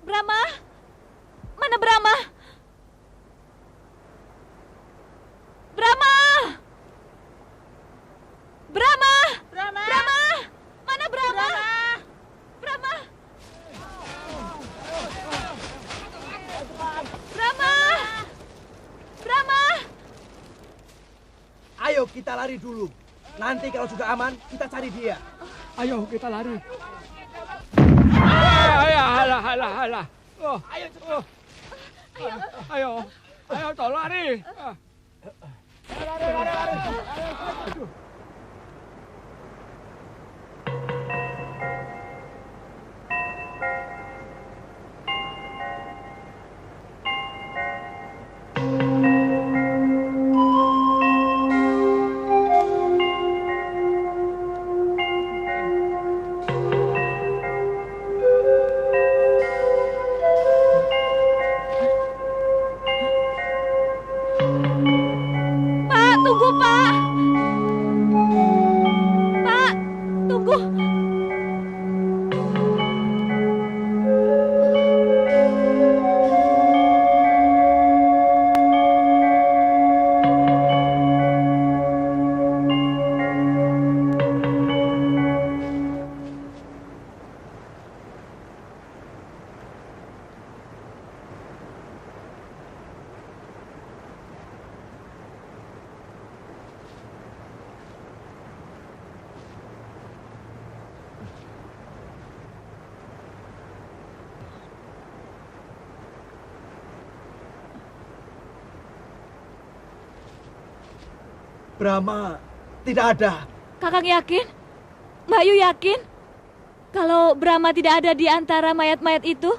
Brahma? Mana Brahma? Brahma! Brahma! Brahma! Brahma! Mana Brahma? Brahma! Brahma! Brahma! Ayo kita lari dulu. Nanti kalau sudah aman, kita cari dia. Ayo kita lari. Alah. Oh, Ayo cepat. ayo toh lari. Lari. Pak, tunggu Pak! Pak, tunggu! Brahma tidak ada. Kakang yakin? Mbak Yu yakin? Kalau Brahma tidak ada di antara mayat-mayat itu?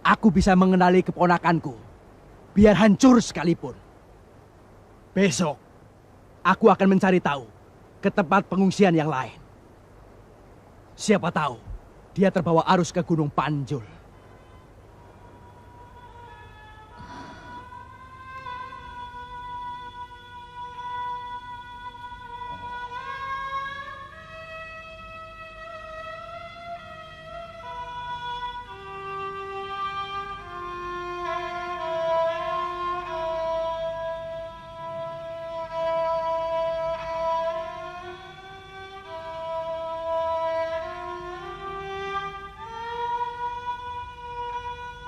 Aku bisa mengenali keponakanku. Biar hancur sekalipun. Besok, aku akan mencari tahu ke tempat pengungsian yang lain. Siapa tahu dia terbawa arus ke Gunung Panjul.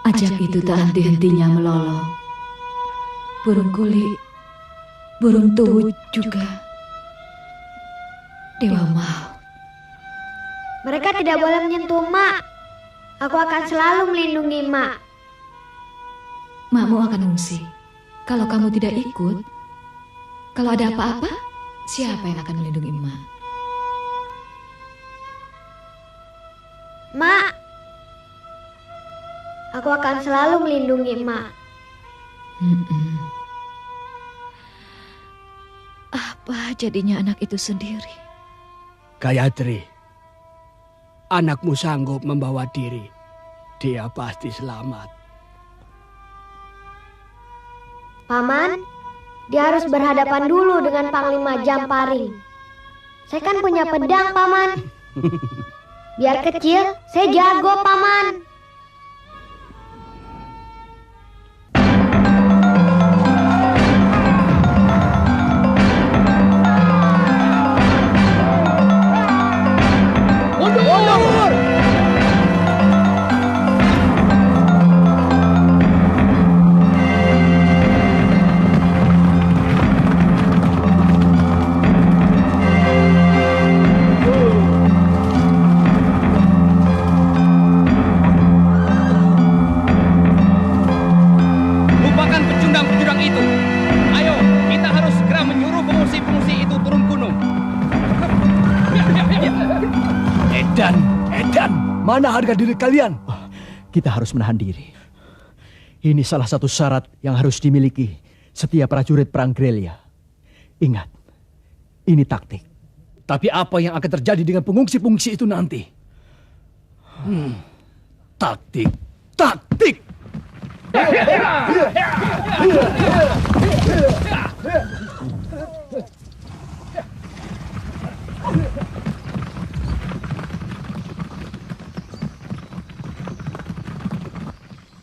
Ajak itu tak henti-hentinya melolong. Burung kulit, burung tuwuh juga. Dewa Maut. Mereka tidak boleh menyentuh Mak. Aku akan selalu melindungi Mak. Makmu akan mengungsi. Kalau kamu tidak ikut, kalau ada apa-apa, siapa yang akan melindungi Emak? Mak, aku akan selalu melindungi Mak. Apa jadinya anak itu sendiri? Gayatri, anakmu sanggup membawa diri. Dia pasti selamat. Paman, dia harus berhadapan dulu dengan Panglima Jamparing. Saya kan punya pedang, Paman. Biar kecil, saya jago, Paman. Mana harga diri kalian? Kita harus menahan diri. Ini salah satu syarat yang harus dimiliki setiap prajurit perang gerilya. Ingat, ini taktik. Tapi apa yang akan terjadi dengan pengungsi-pengungsi itu nanti? Taktik, taktik.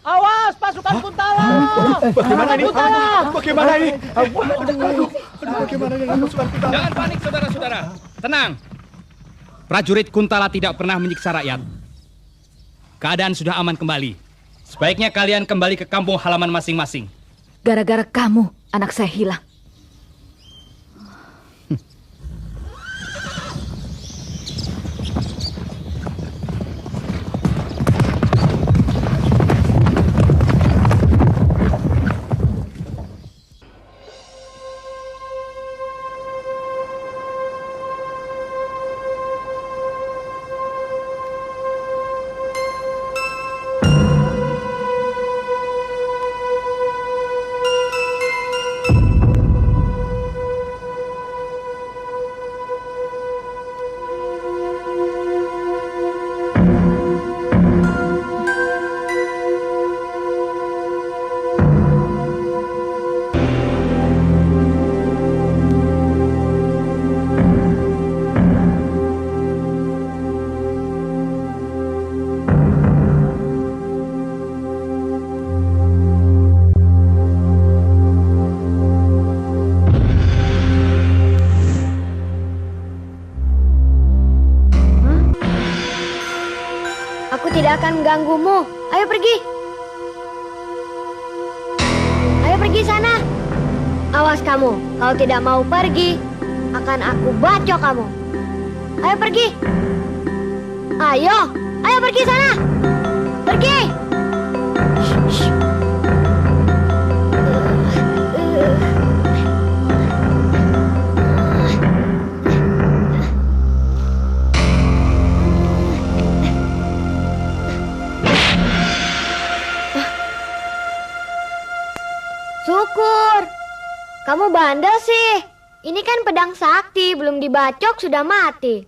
Awas pasukan Kuntala! Bagaimana ini? Bagaimana ini? Bagaimana ini pasukan Kuntala? Jangan panik saudara-saudara. Tenang. Prajurit Kuntala tidak pernah menyiksa rakyat. Keadaan sudah aman kembali. Sebaiknya kalian kembali ke kampung halaman masing-masing. Gara-gara kamu, anak saya hilang. Tidak akan mengganggumu. Ayo pergi. Ayo pergi sana. Awas kamu. Kalau tidak mau pergi, akan aku bacok kamu. Ayo pergi. Ayo. Ayo pergi sana. Pergi. Syukur. Kamu bandel sih. Ini kan pedang sakti, belum dibacok sudah mati.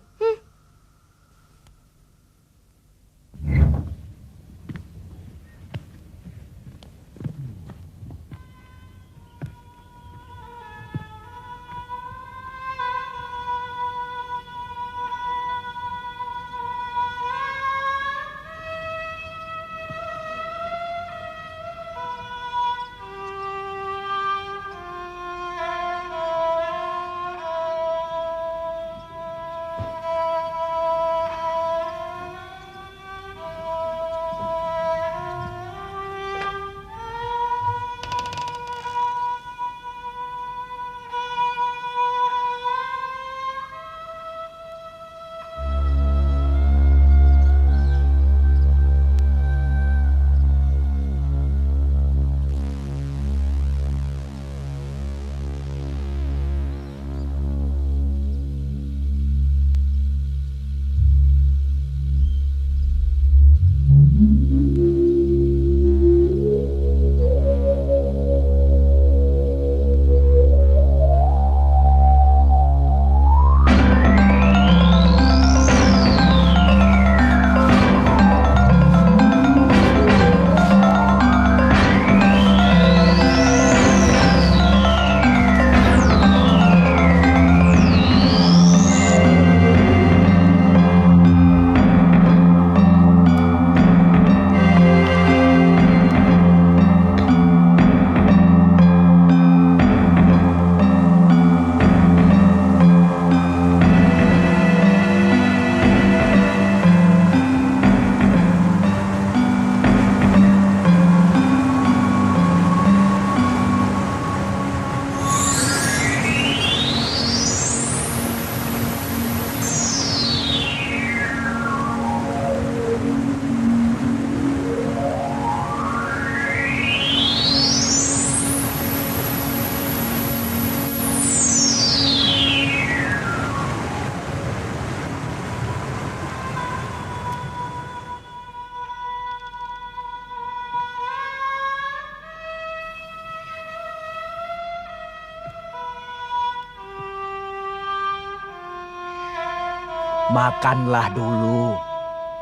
Makanlah dulu.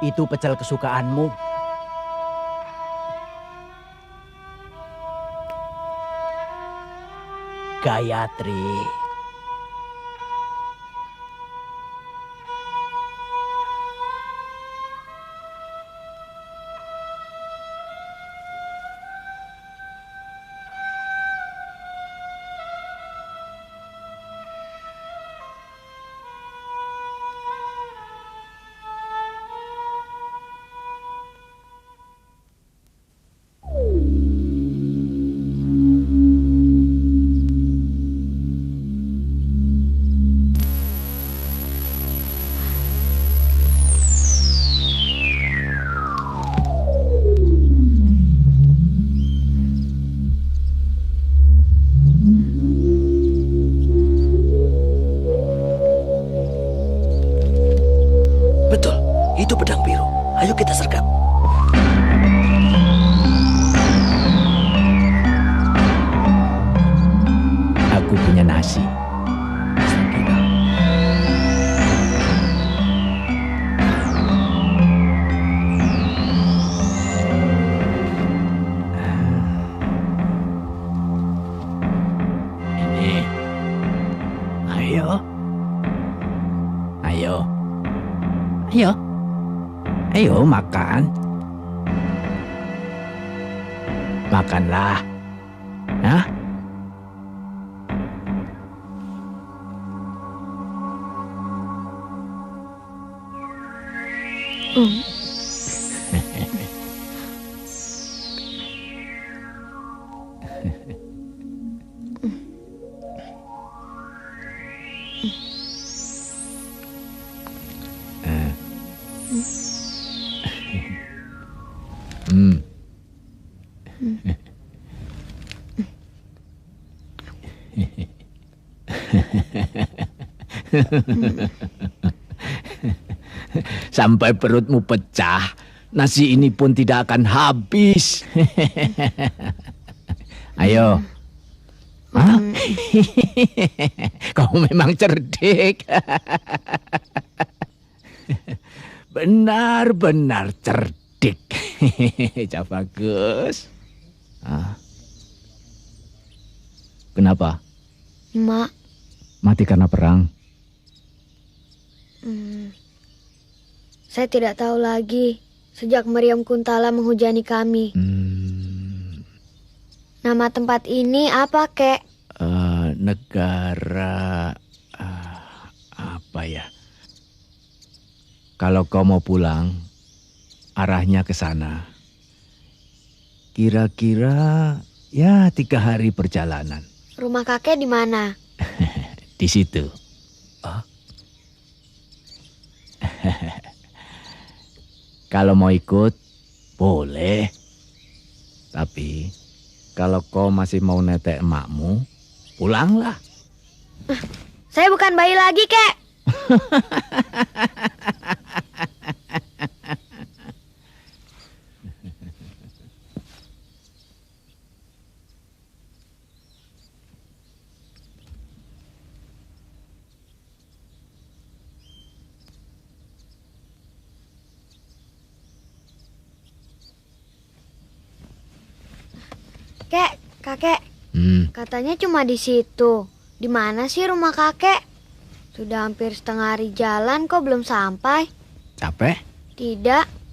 Itu pecel kesukaanmu. Gayatri. Betul, itu pedang biru. Ayo kita sergap. Aku punya nasi. Ini. Ayo. Ayo. Ayo. Ayo makan. Makanlah. Hah? Sampai perutmu pecah, nasi ini pun tidak akan habis. Ayo. Hah? Kau memang cerdik. Benar-benar cerdik. Bagus. Kenapa? Mak. Mati karena perang. Saya tidak tahu lagi. Sejak Meriam Kuntala menghujani kami. Nama tempat ini apa, Kek? Negara... apa ya? Kalau kau mau pulang, arahnya ke sana. Kira-kira ya 3 hari perjalanan. Rumah kakek di mana? Di situ. Kalau mau ikut, boleh. Tapi kalau kau masih mau netek emakmu, pulanglah. Saya bukan bayi lagi, Kek. Kek, kakek. Katanya cuma di situ. Di mana sih rumah kakek? Sudah hampir setengah hari jalan kok belum sampai. Capek? Tidak.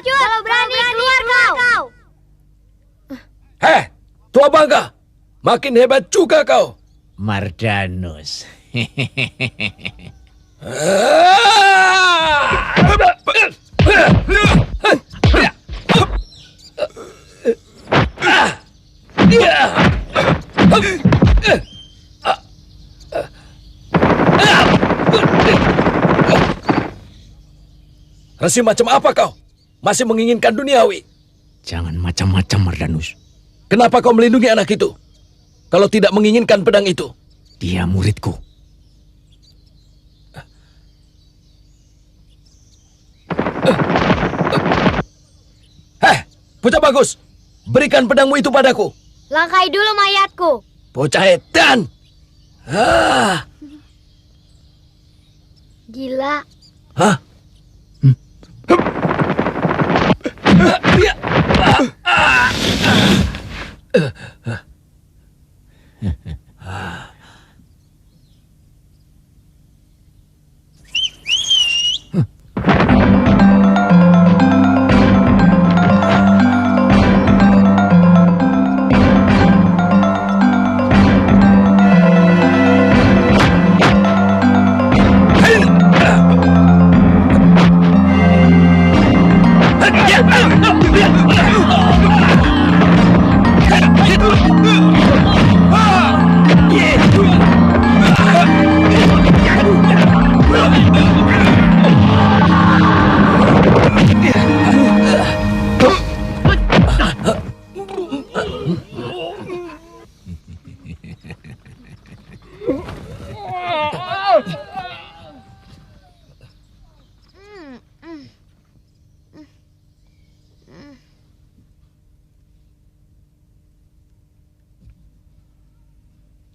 Kalau berani keluar kau. Heh, tua bangga. Makin hebat juga kau. Mardanus. Resi macam apa kau? Masih menginginkan duniawi? Jangan macam-macam, Mardanus. Kenapa kau melindungi anak itu? Kalau tidak menginginkan pedang itu? Dia muridku. Bocah bagus, berikan pedangmu itu padaku. Langkai dulu mayatku. Bocah edan. Gila. Hah?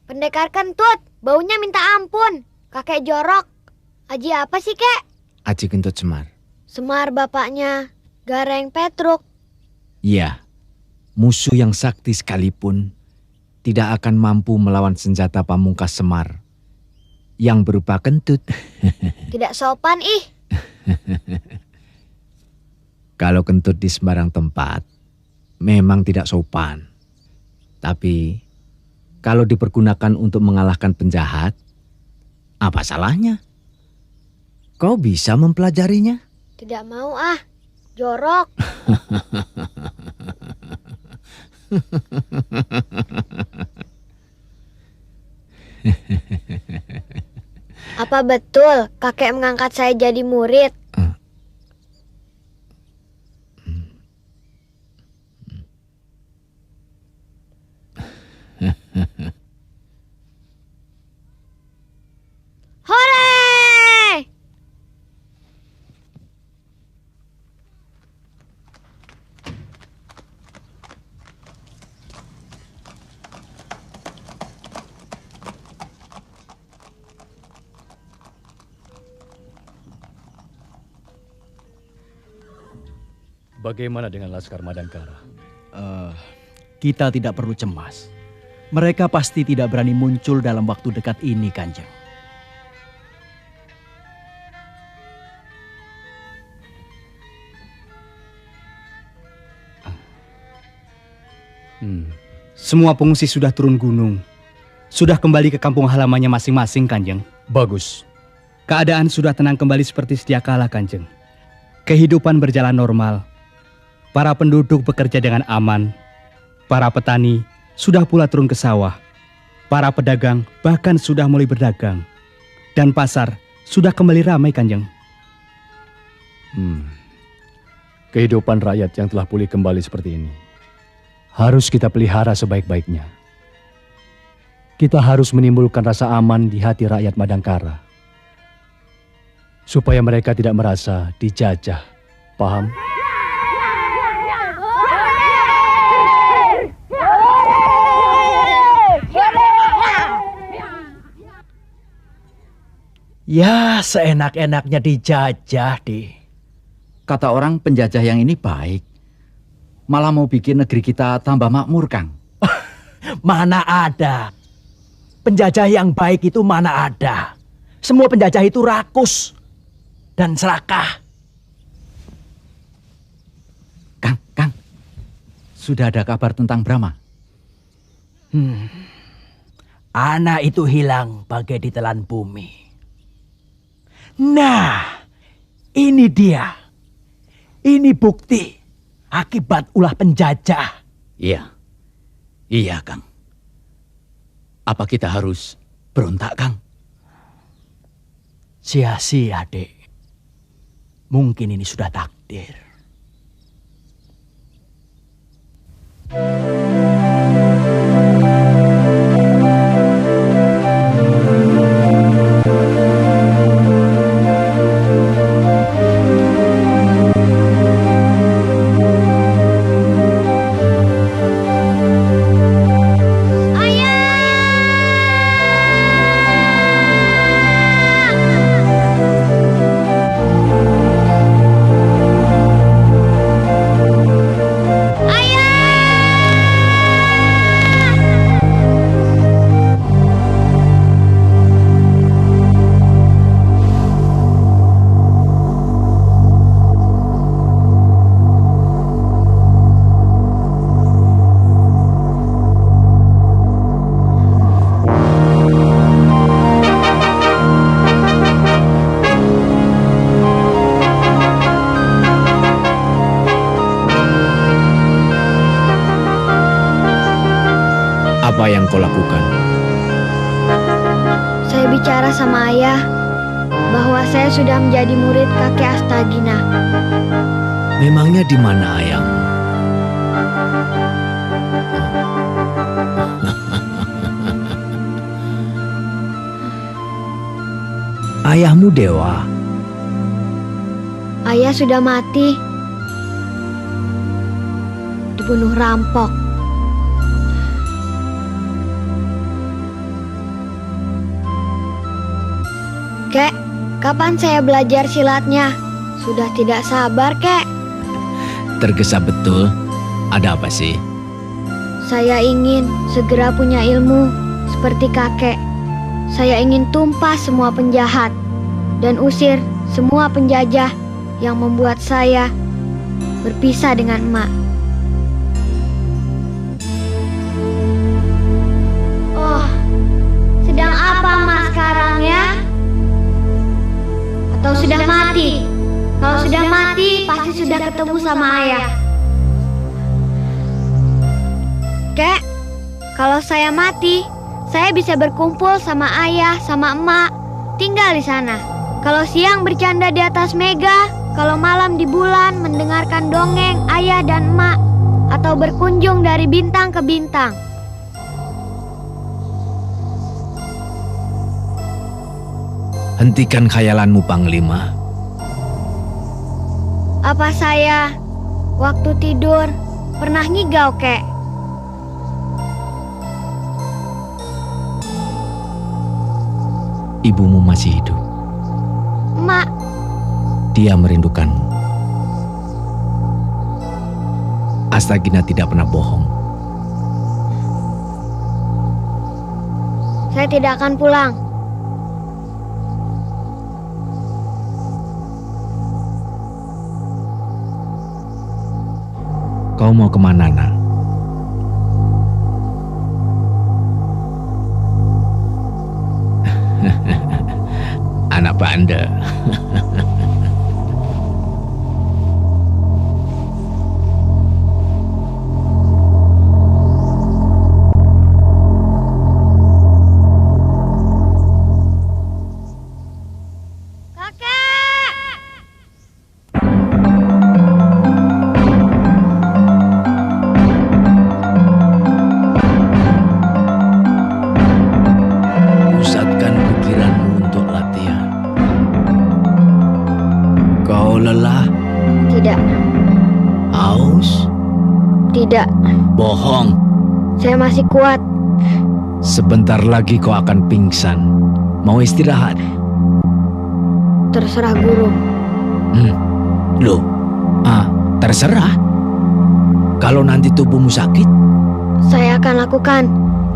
Pendekar kentut, baunya minta ampun. Kakek jorok. Aji apa sih, Kek? Aji Kentut Semar. Semar bapaknya Gareng Petruk. Iya, musuh yang sakti sekalipun tidak akan mampu melawan senjata pamungkas Semar yang berupa kentut. Tidak sopan, ih. Kalau kentut di sembarang tempat memang tidak sopan. Tapi kalau dipergunakan untuk mengalahkan penjahat, apa salahnya? Kau bisa mempelajarinya. Tidak mau ah, jorok. Apa betul kakek mengangkat saya jadi murid? Hore! Bagaimana dengan Laskar Madangkara? Kita tidak perlu cemas. Mereka pasti tidak berani muncul dalam waktu dekat ini, Kanjeng. Semua pengungsi sudah turun gunung. Sudah kembali ke kampung halamannya masing-masing, Kanjeng. Bagus. Keadaan sudah tenang kembali seperti sedia kala, Kanjeng. Kehidupan berjalan normal. Para penduduk bekerja dengan aman. Para petani sudah pula turun ke sawah. Para pedagang bahkan sudah mulai berdagang. Dan pasar sudah kembali ramai, Kanjeng. Kehidupan rakyat yang telah pulih kembali seperti ini harus kita pelihara sebaik-baiknya. Kita harus menimbulkan rasa aman di hati rakyat Madangkara. Supaya mereka tidak merasa dijajah. Paham? Ya, seenak-enaknya dijajah, Di. Kata orang penjajah yang ini baik. Malah mau bikin negeri kita tambah makmur, Kang. Mana ada. Penjajah yang baik itu mana ada. Semua penjajah itu rakus dan serakah. Kang. Sudah ada kabar tentang Brahma? Anak itu hilang bagai ditelan bumi. Nah, ini dia. Ini bukti akibat ulah penjajah. Iya, Kang. Apa kita harus berontak, Kang? Sia-sia, Dek. Mungkin ini sudah takdir. Apa yang kau lakukan? Saya bicara sama ayah bahwa saya sudah menjadi murid kakek Astagina. Memangnya di mana ayahmu? Ayahmu dewa. Ayah sudah mati. Dibunuh rampok. Kek, kapan saya belajar silatnya? Sudah tidak sabar, Kek. Tergesa betul. Ada apa sih? Saya ingin segera punya ilmu seperti kakek. Saya ingin tumpas semua penjahat dan usir semua penjajah yang membuat saya berpisah dengan emak. Oh, sedang apa emak sekarang ya? Atau sudah mati? Kalau sudah mati, pasti sudah ketemu sama ayah. Kek, kalau saya mati, saya bisa berkumpul sama ayah, sama emak, tinggal di sana. Kalau siang bercanda di atas mega, kalau malam di bulan mendengarkan dongeng ayah dan emak, atau berkunjung dari bintang ke bintang. Hentikan khayalanmu, Panglima. Apa saya waktu tidur pernah ngigau, Kek? Ibumu masih hidup. Emak, Dia merindukanmu. Astagina tidak pernah bohong. saya tidak akan pulang. Kau mau kemana, nak? Anak bandel. Pusatkan pikiranmu untuk latihan. Kau lelah? Tidak, Haus? tidak. Bohong. Saya masih kuat. Sebentar lagi kau akan pingsan. Mau istirahat? Terserah guru. Loh, terserah. Kalau nanti tubuhmu sakit, Saya akan lakukan.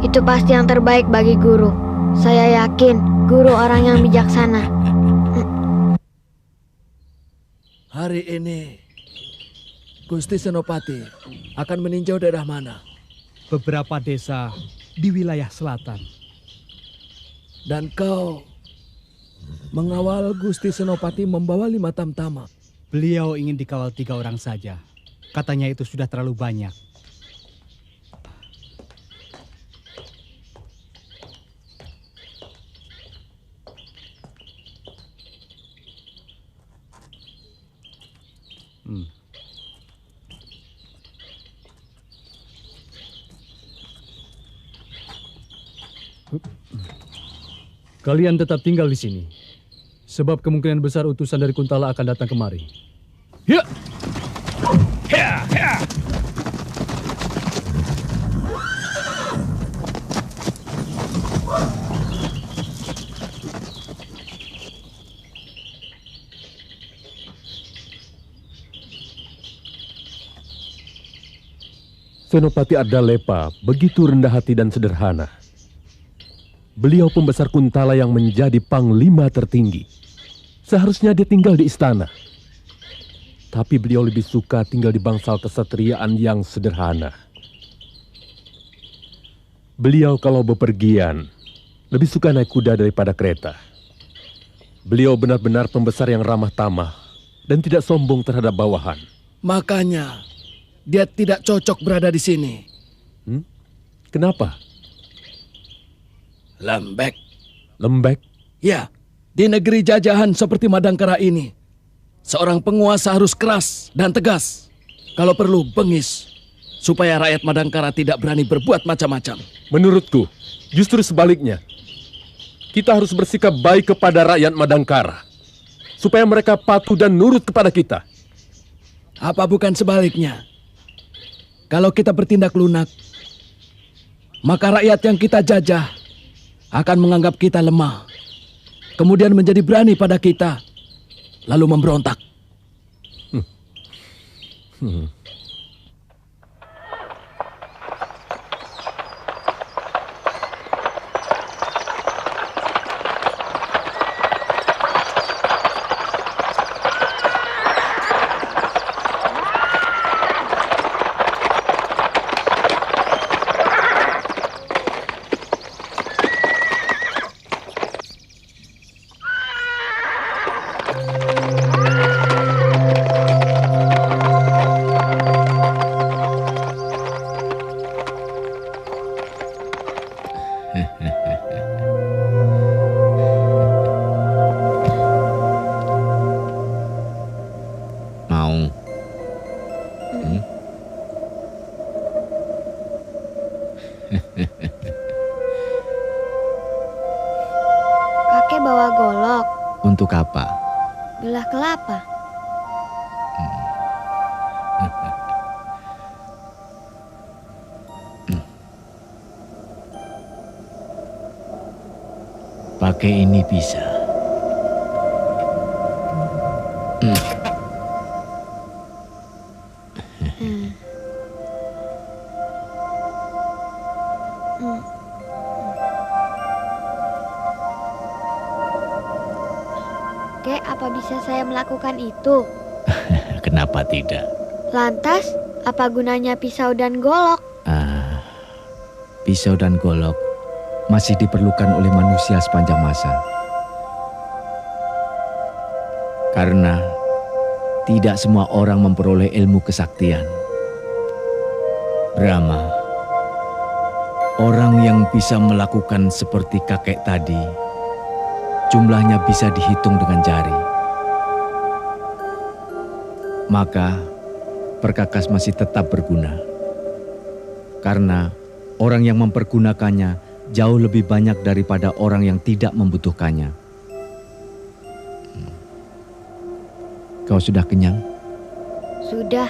Itu pasti yang terbaik bagi guru. Saya yakin guru orang yang bijaksana. Hari ini, Gusti Senopati akan meninjau daerah mana? Beberapa desa di wilayah selatan. Dan kau mengawal Gusti Senopati membawa 5 tamtama. Beliau ingin dikawal 3 orang saja. Katanya itu sudah terlalu banyak. Kalian tetap tinggal di sini. Sebab kemungkinan besar utusan dari Kuntala akan datang kemari. Ya. Ya, ya. Senopati Ardalepa begitu rendah hati dan sederhana. Beliau pembesar Kuntala yang menjadi panglima tertinggi. Seharusnya dia tinggal di istana. Tapi beliau lebih suka tinggal di bangsal kesatriaan yang sederhana. Beliau kalau bepergian, lebih suka naik kuda daripada kereta. Beliau benar-benar pembesar yang ramah tamah dan tidak sombong terhadap bawahan. Makanya dia tidak cocok berada di sini. Kenapa? Lembek. Lembek? Ya, di negeri jajahan seperti Madangkara ini, seorang penguasa harus keras dan tegas. Kalau perlu bengis, supaya rakyat Madangkara tidak berani berbuat macam-macam. Menurutku, justru sebaliknya. Kita harus bersikap baik kepada rakyat Madangkara, supaya mereka patuh dan nurut kepada kita. Apa bukan sebaliknya? Kalau kita bertindak lunak, maka rakyat yang kita jajah akan menganggap kita lemah, kemudian menjadi berani pada kita, lalu memberontak. Kakek bawa golok. Untuk apa? Belah kelapa. Pakai ini bisa. Kek, apa bisa saya melakukan itu? Kenapa tidak? Lantas, apa gunanya pisau dan golok? Pisau dan golok masih diperlukan oleh manusia sepanjang masa. Karena tidak semua orang memperoleh ilmu kesaktian. Brahma, orang yang bisa melakukan seperti kakek tadi, jumlahnya bisa dihitung dengan jari. Maka, perkakas masih tetap berguna. Karena orang yang mempergunakannya jauh lebih banyak daripada orang yang tidak membutuhkannya. Kau sudah kenyang? Sudah.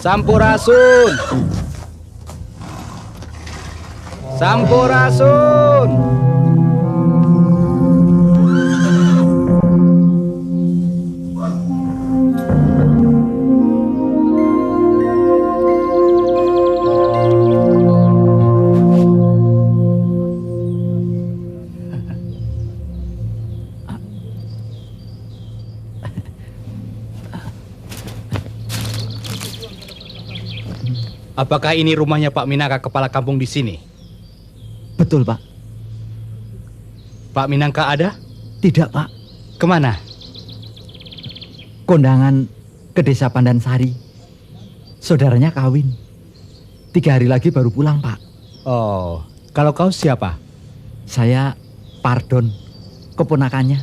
Sampurasun. Sampurasun. Apakah ini rumahnya Pak Minangka, kepala kampung di sini? Betul, Pak. Pak Minangka ada? Tidak, Pak. Kemana? Kondangan ke desa Pandansari. Saudaranya kawin. 3 hari lagi baru pulang, Pak. Oh, kalau kau siapa? Saya Pardon, keponakannya.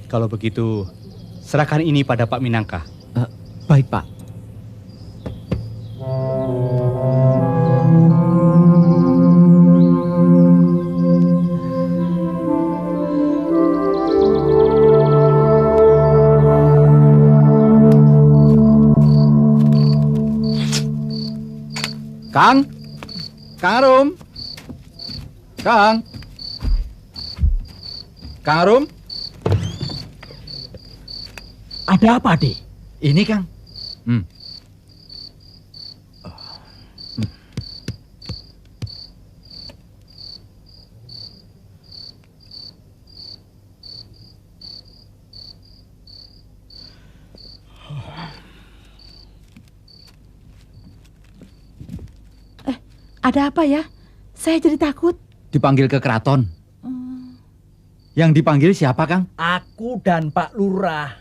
Kalau begitu, serahkan ini pada Pak Minangka. Baik, Pak. Kang Arum. Kang Arum. Ada apa, Dik? Ini, Kang. Ada apa ya? Saya jadi takut. Dipanggil ke keraton. Yang dipanggil siapa, Kang? Aku dan Pak Lurah.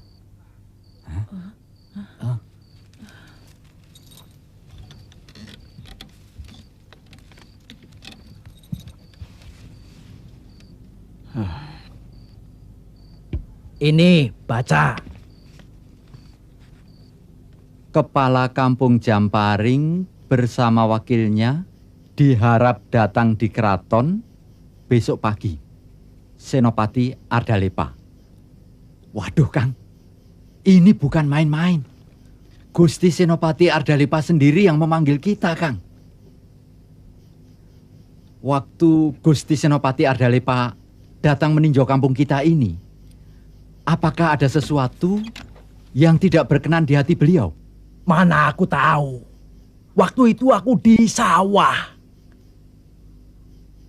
Ini, baca. Kepala Kampung Jamparing bersama wakilnya diharap datang di keraton besok pagi. Senopati Ardalepa. Waduh, Kang. Ini bukan main-main. Gusti Senopati Ardalepa sendiri yang memanggil kita, Kang. Waktu Gusti Senopati Ardalepa datang meninjau kampung kita ini, apakah ada sesuatu yang tidak berkenan di hati beliau? Mana aku tahu. Waktu itu aku di sawah.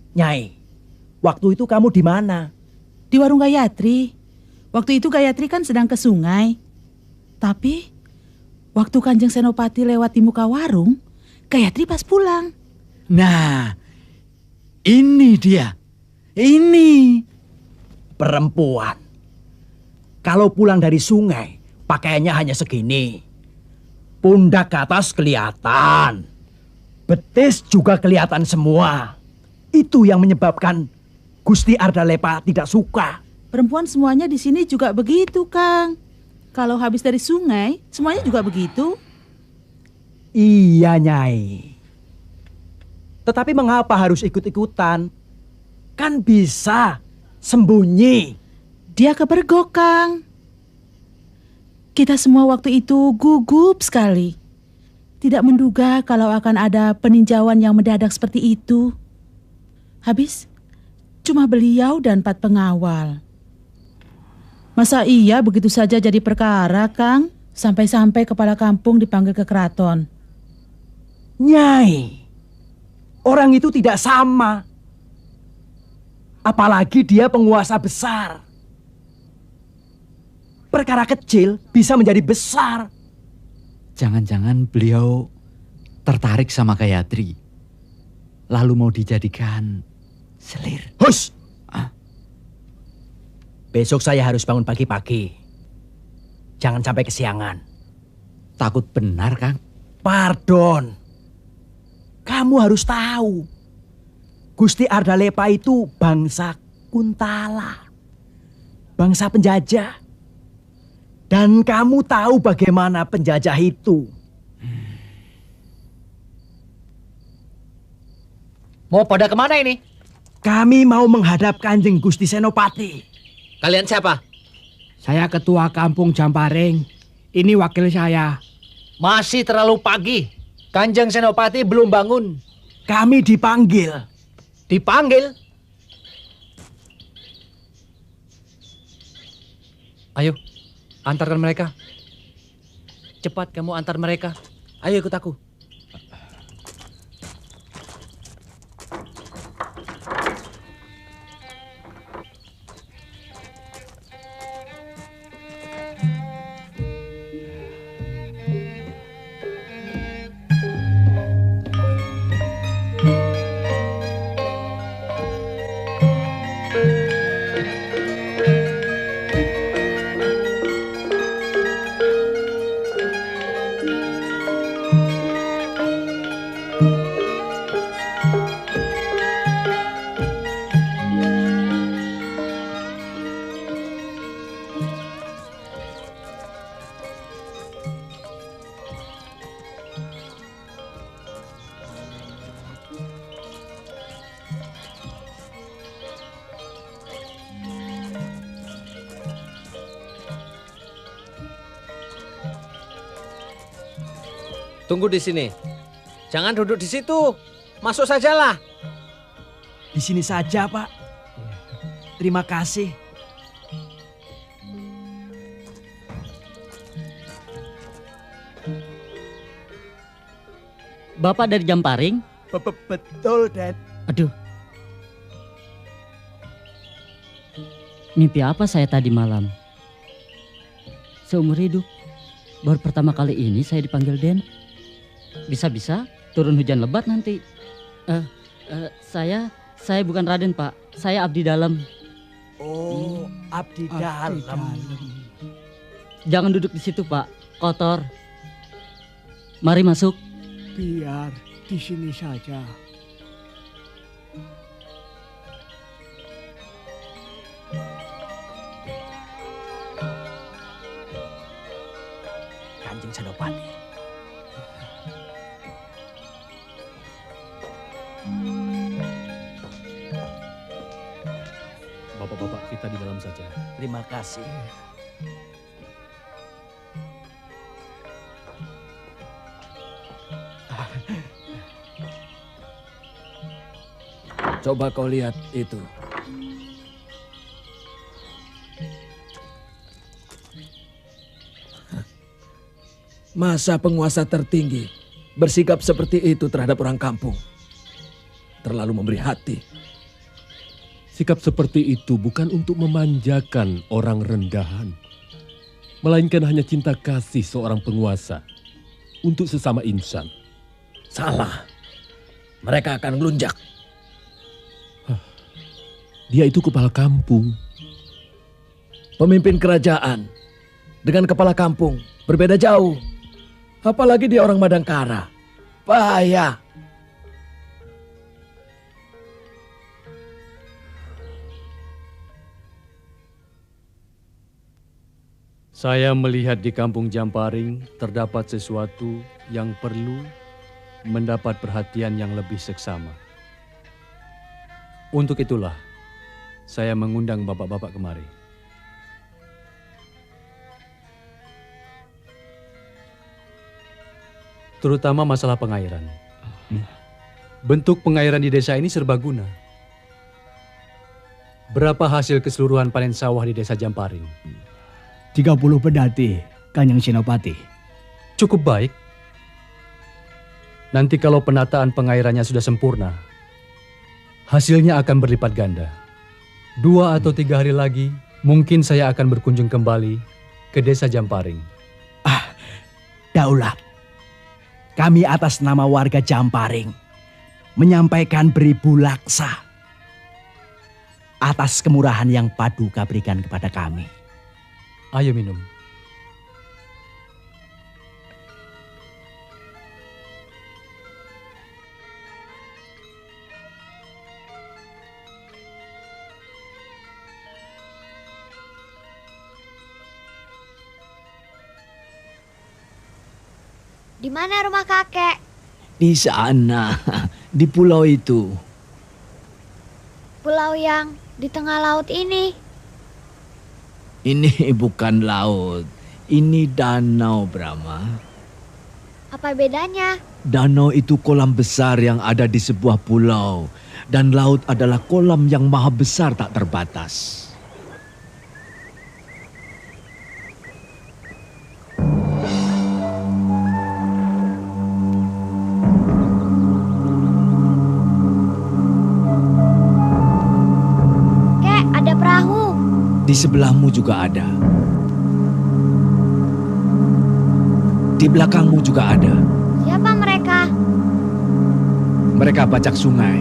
Nyai, waktu itu kamu di mana? Di warung Gayatri. Waktu itu Gayatri kan sedang ke sungai. Tapi waktu Kanjeng Senopati lewat di muka warung, Gayatri pas pulang. Nah, ini dia. Ini perempuan. Kalau pulang dari sungai, pakaiannya hanya segini. Pundak ke atas kelihatan. Betis juga kelihatan semua. Itu yang menyebabkan Gusti Ardalepa tidak suka. Perempuan semuanya di sini juga begitu, Kang. Kalau habis dari sungai, semuanya juga begitu. Iya, Nyai. Tetapi mengapa harus ikut-ikutan? Kan bisa sembunyi. Dia kepergok, Kang. Kita semua waktu itu gugup sekali. Tidak menduga kalau akan ada peninjauan yang mendadak seperti itu. Habis, cuma beliau dan 4 pengawal. Masa iya begitu saja jadi perkara, Kang? Sampai-sampai kepala kampung dipanggil ke keraton. Nyai, orang itu tidak sama. Apalagi dia penguasa besar. Perkara kecil bisa menjadi besar. Jangan-jangan beliau tertarik sama Gayatri. Lalu mau dijadikan selir. Hus! Besok saya harus bangun pagi-pagi. Jangan sampai kesiangan. Takut benar, Kang? Pardon. Kamu harus tahu. Gusti Ardalepa itu bangsa Kuntala. Bangsa penjajah. Dan kamu tahu bagaimana penjajah itu. Mau pada kemana ini? Kami mau menghadap Kanjeng Gusti Senopati. Kalian siapa? Saya ketua kampung Jamparing. Ini wakil saya. Masih terlalu pagi. Kanjeng Senopati belum bangun. Kami dipanggil. Dipanggil? Ayo, antarkan mereka. Cepat kamu antar mereka. Ayo ikut aku. Tunggu di sini. Jangan duduk di situ. Masuk sajalah. Di sini saja, Pak. Terima kasih. Bapak dari Jamparing? Betul, Dad. Aduh. Mimpi apa saya tadi malam? Seumur hidup, baru pertama kali ini saya dipanggil Den. Bisa-bisa turun hujan lebat nanti. Saya bukan Raden, Pak. Saya abdi dalam. Oh, abdi dalam. Jangan duduk di situ, Pak. Kotor. Mari masuk. Biar di sini saja. Kanjeng Senopati. Bapak-bapak, kita di dalam saja. Terima kasih. Coba kau lihat itu. Masa penguasa tertinggi bersikap seperti itu terhadap orang kampung? Terlalu memberi hati. Sikap seperti itu bukan untuk memanjakan orang rendahan, melainkan hanya cinta kasih seorang penguasa untuk sesama insan. Salah. Mereka akan melunjak. Dia itu kepala kampung. Pemimpin kerajaan dengan kepala kampung berbeda jauh. Apalagi dia orang Madangkara. Bahaya. Saya melihat di kampung Jamparing terdapat sesuatu yang perlu mendapat perhatian yang lebih seksama. Untuk itulah saya mengundang bapak-bapak kemari. Terutama masalah pengairan. Bentuk pengairan di desa ini serbaguna. Berapa hasil keseluruhan panen sawah di desa Jamparing? 30 pedati, Kanjeng Senopati. Cukup baik. Nanti kalau penataan pengairannya sudah sempurna, hasilnya akan berlipat ganda. 2 atau 3 hari lagi, mungkin saya akan berkunjung kembali ke desa Jamparing. Daulat, kami atas nama warga Jamparing menyampaikan beribu laksa atas kemurahan yang Paduka berikan kepada kami. Ayo minum. Di mana rumah kakek? Di sana, di pulau itu. Pulau yang di tengah laut ini. Ini bukan laut, ini danau, Brahma. Apa bedanya? Danau itu kolam besar yang ada di sebuah pulau. Dan laut adalah kolam yang maha besar tak terbatas. Kek, ada perahu. Di sebelahmu juga ada. Di belakangmu juga ada. Siapa mereka? Mereka bajak sungai.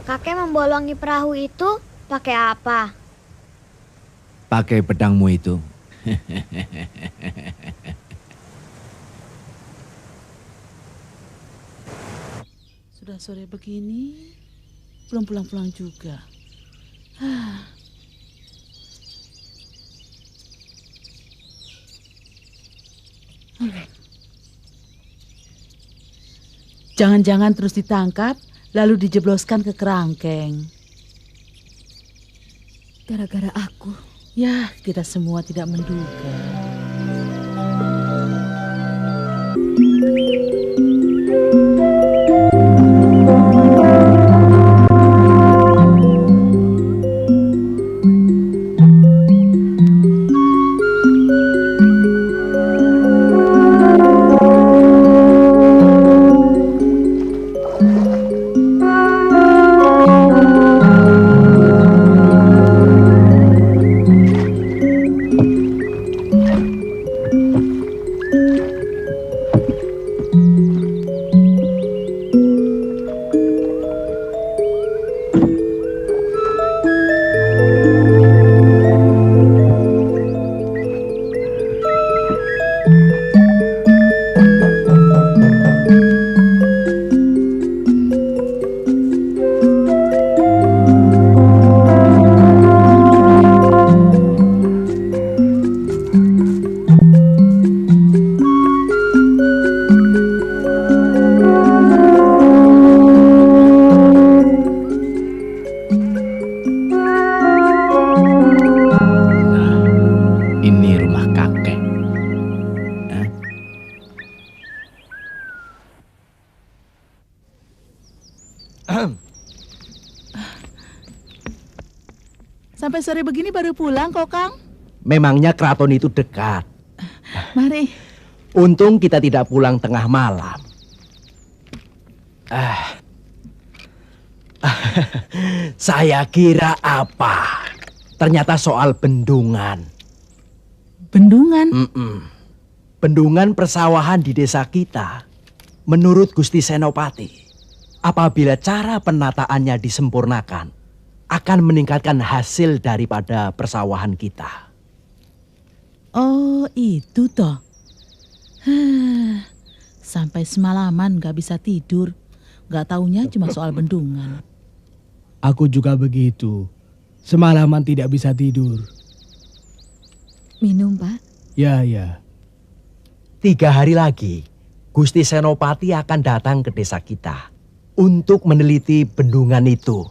Kakek membolongi perahu itu pakai apa? Pakai pedangmu itu. Sudah sore begini, belum pulang-pulang juga. Jangan-jangan terus ditangkap, lalu dijebloskan ke kerangkeng. Gara-gara aku. Ya, kita semua tidak menduga. Sampai sore begini baru pulang kok, Kang? Memangnya keraton itu dekat. Mari. Untung kita tidak pulang tengah malam. Saya kira apa? Ternyata soal bendungan. Bendungan? Bendungan persawahan di desa kita. Menurut Gusti Senopati, apabila cara penataannya disempurnakan, akan meningkatkan hasil daripada persawahan kita. Oh, itu toh. Sampai semalaman gak bisa tidur. Gak taunya cuma soal bendungan. Aku juga begitu. Semalaman tidak bisa tidur. Minum, Pak? Ya, ya. 3 hari lagi, Gusti Senopati akan datang ke desa kita untuk meneliti bendungan itu.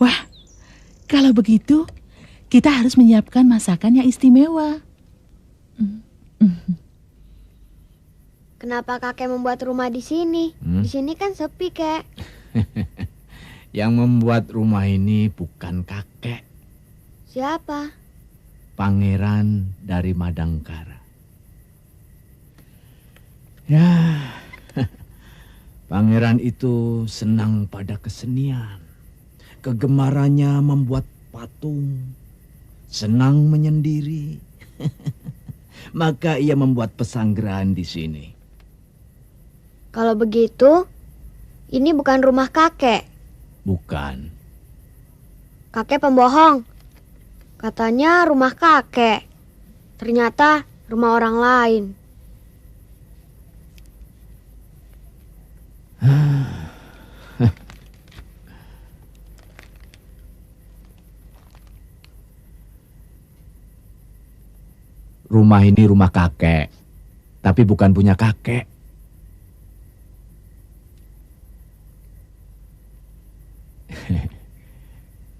Wah, kalau begitu kita harus menyiapkan masakan yang istimewa. Kenapa kakek membuat rumah di sini? Di sini kan sepi, Kek. Yang membuat rumah ini bukan kakek. Siapa? Pangeran dari Madangkara. Ya, pangeran itu senang pada kesenian. Kegemarannya membuat patung, senang menyendiri. Maka ia membuat pesanggerahan di sini. Kalau begitu, ini bukan rumah kakek. Bukan. Kakek pembohong. Katanya rumah kakek. Ternyata rumah orang lain. Rumah ini rumah kakek, tapi bukan punya kakek.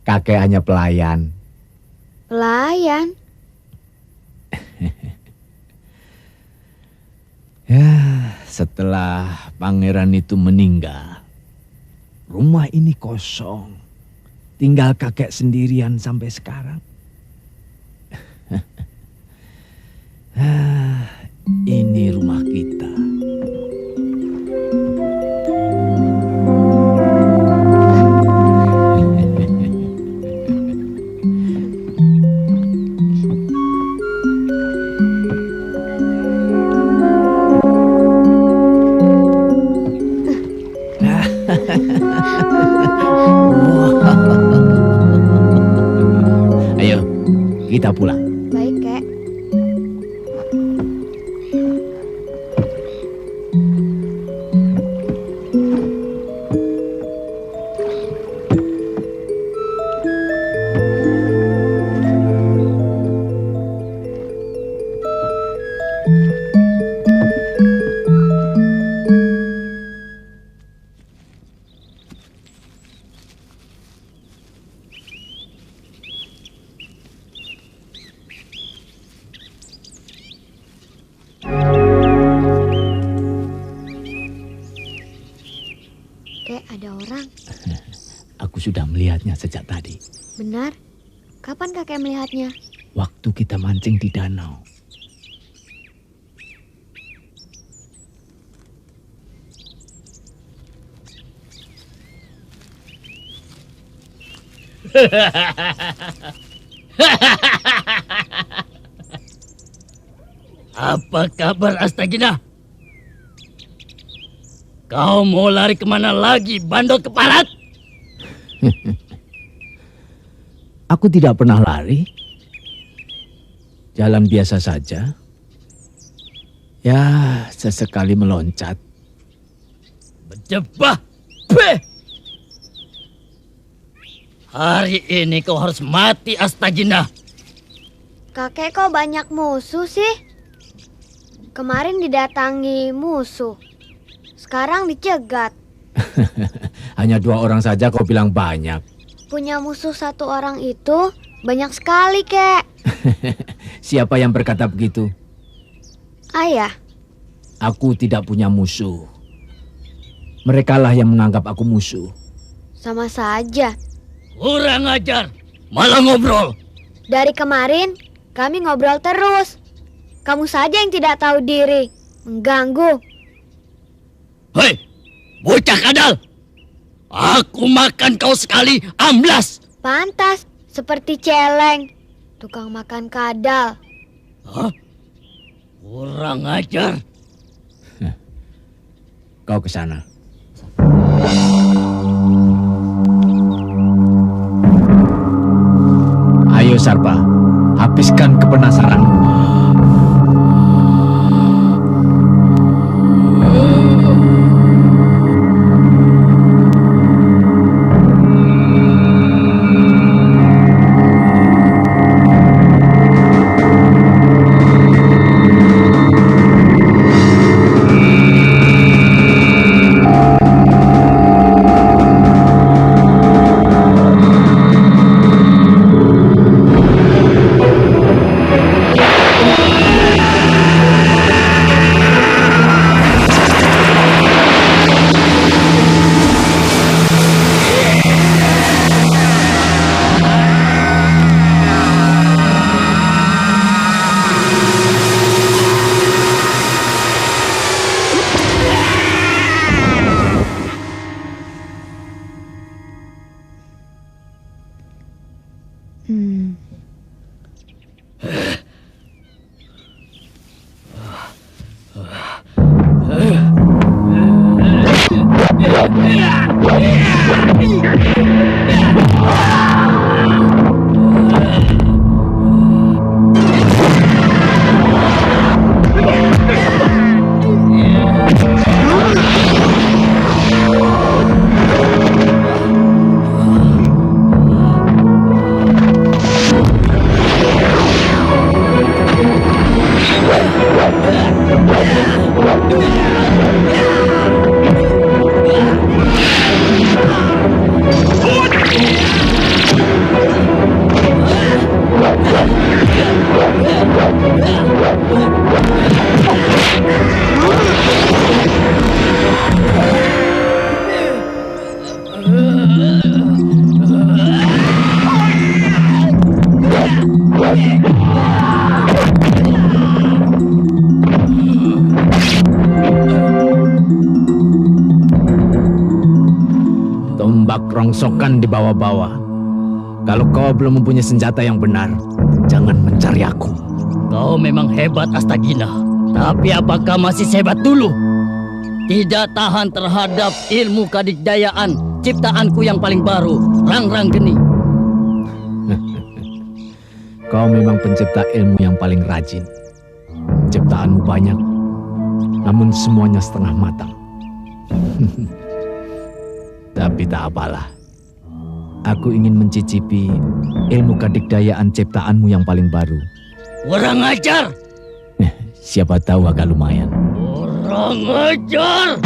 Kakek hanya pelayan. Pelayan? Ya, setelah pangeran itu meninggal, rumah ini kosong. Tinggal kakek sendirian sampai sekarang. Ini rumah kita. Ayo, kita pulang. Baik, Kek. Kek, ada orang. Aku sudah melihatnya sejak tadi. Benar? Kapan kakek melihatnya? Waktu kita mancing di danau. Apa kabar Astagina? Kau mau lari kemana lagi, bandot keparat? Aku tidak pernah lari. Jalan biasa saja. Ya, sesekali meloncat. Berjebah! Beh! Hari ini kau harus mati, Astagina. Kakek kok banyak musuh sih? Kemarin didatangi musuh. Sekarang dicegat. Hanya 2 orang saja kau bilang banyak. Punya musuh 1 orang itu banyak sekali, Kek. Siapa yang berkata begitu? Ayah. Aku tidak punya musuh. Merekalah yang menganggap aku musuh. Sama saja. Kurang ajar, malah ngobrol. Dari kemarin kami ngobrol terus. Kamu saja yang tidak tahu diri. Mengganggu. Hei, bocah kadal. Aku makan kau sekali, amblas. Pantas, seperti celeng. Tukang makan kadal. Hah? Kurang ajar. Kau ke sana. Ayo Sarpa, habiskan kepenasaranmu. Tombak rongsokan dibawa-bawa. Kalau kau belum mempunyai senjata yang benar, jangan mencari aku. Kau memang hebat, Astagina. Tapi apakah masih sehebat dulu? Tidak tahan terhadap ilmu kadikdayaan ciptaanku yang paling baru, Rangrang Geni. Kau memang pencipta ilmu yang paling rajin. Ciptaanmu banyak, namun semuanya setengah matang. Tapi tak apalah. Aku ingin mencicipi ilmu kadikdayaan ciptaanmu yang paling baru. Kurang ajar! Siapa tahu agak lumayan. Kurang ajar!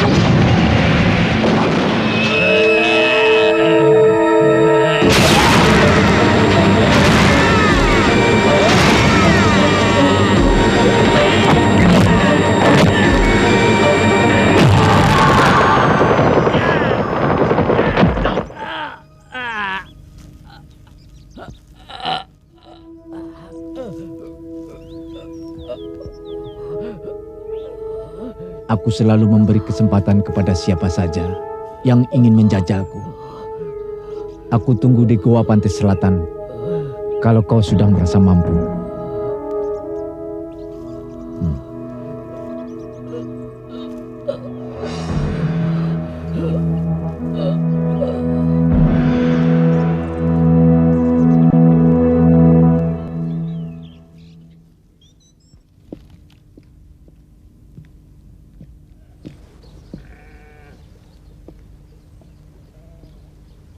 Aku selalu memberi kesempatan kepada siapa saja yang ingin menjajalku. Aku tunggu di Goa Pantai Selatan kalau kau sudah merasa mampu.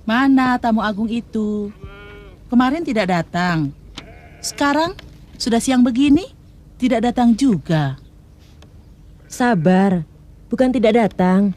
Mana tamu agung itu? Kemarin tidak datang. Sekarang sudah siang begini, tidak datang juga. Sabar, bukan tidak datang.